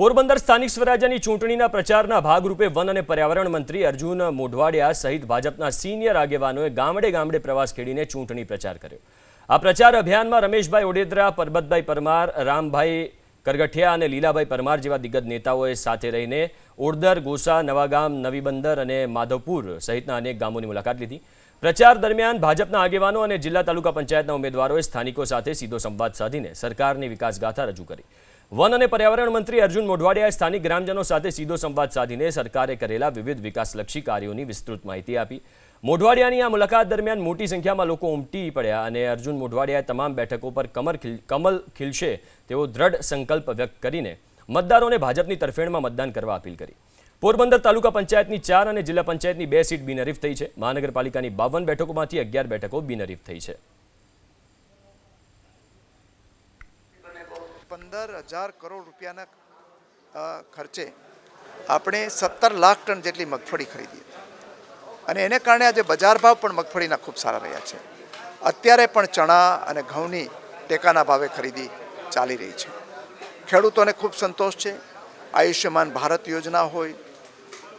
પોરબંદર સ્થાનિક સ્વરાજ્યની ચૂંટણીના પ્રચારના ભાગરૂપે વન અને પર્યાવરણ મંત્રી અર્જુન મોઢવાડિયા સહિત ભાજપના સિનિયર આગેવાનોએ ગામડે ગામડે પ્રવાસ ખેડીને ચૂંટણી પ્રચાર કર્યો। આ પ્રચાર અભિયાનમાં રમેશભાઈ ઓડેદરા, પરબતભાઈ પરમાર, રામભાઈ કરગઠિયા અને લીલાભાઈ પરમાર જેવા દિગ્ગજ નેતાઓએ સાથે રહીને ઓડદર, ગોસા, નવાગામ, નવી બંદર અને માધવપુર સહિતના અનેક ગામોની મુલાકાત લીધી। પ્રચાર દરમિયાન ભાજપના આગેવાનો અને જિલ્લા તાલુકા પંચાયતના ઉમેદવારોએ સ્થાનિકો સાથે સીધો સંવાદ સાધીને સરકારની વિકાસગાથા રજૂ કરી। વન અને પર્યાવરણ મંત્રી અર્જુન મોઢવાડિયાએ સ્થાનિક ગ્રામજનો સાથે સીધો સંવાદ સાધીને સરકારે કરેલા વિવિધ વિકાસલક્ષી કાર્યોની વિસ્તૃત માહિતી આપી। મોઢવાડિયાની આ મુલાકાત દરમિયાન મોટી સંખ્યામાં લોકો ઉમટી પડ્યા અને અર્જુન મોઢવાડિયાએ તમામ બેઠકો પર કમલ ખીલશે તેવો દ્રઢ સંકલ્પ વ્યક્ત કરીને મતદારોને ભાજપની તરફેણમાં મતદાન કરવા અપીલ કરી। પોરબંદર તાલુકા પંચાયતની 4 અને જિલ્લા પંચાયતની 2 સીટ બિનહરીફ થઈ છે। મહાનગરપાલિકાની 52 બેઠકોમાંથી 11 બેઠકો બિનહરીફ થઈ છે। 15,000 કરોડ રૂપિયાના ખર્ચે આપણે 17 લાખ ટન જેટલી મગફળી ખરીદી અને એને કારણે આજે બજાર ભાવ પણ મગફળીના ખૂબ સારા રહ્યા છે। અત્યારે પણ ચણા અને ઘઉંની ટેકાના ભાવે ખરીદી ચાલી રહી છે। ખેડૂતોને ખૂબ સંતોષ છે। આયુષ્યમાન ભારત યોજના હોય,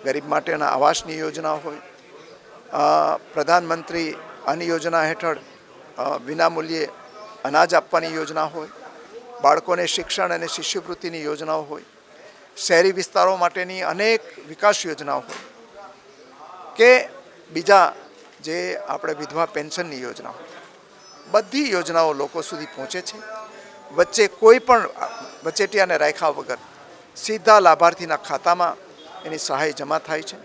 ગરીબ માટેના આવાસની યોજના હોય, પ્રધાનમંત્રી અન્ન યોજના હેઠળ વિનામૂલ્યે અનાજ આપવાની યોજના હોય, બાળકોને શિક્ષણ અને શિષ્યવૃત્તિની યોજનાઓ હોય, શહેરી વિસ્તારો માટેની અનેક વિકાસ યોજનાઓ હોય કે બીજા જે આપણે વિધવા પેન્શનની યોજના હોય, બધી યોજનાઓ લોકો સુધી પહોંચે છે। વચ્ચે કોઈ પણ વચેટિયાને રાખ્યા વગર સીધા લાભાર્થીના ખાતામાં એની સહાય જમા થાય છે।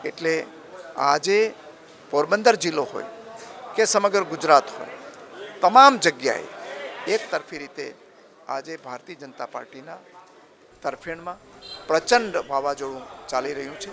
એટલે આજે પોરબંદર જિલ્લો હોય કે સમગ્ર ગુજરાત હોય, તમામ જગ્યાએ એક તરફી રીતે આજે ભારતીય જનતા પાર્ટીના તરફેણમાં પ્રચંડ વાવાઝોડું ચાલી રહ્યું છે।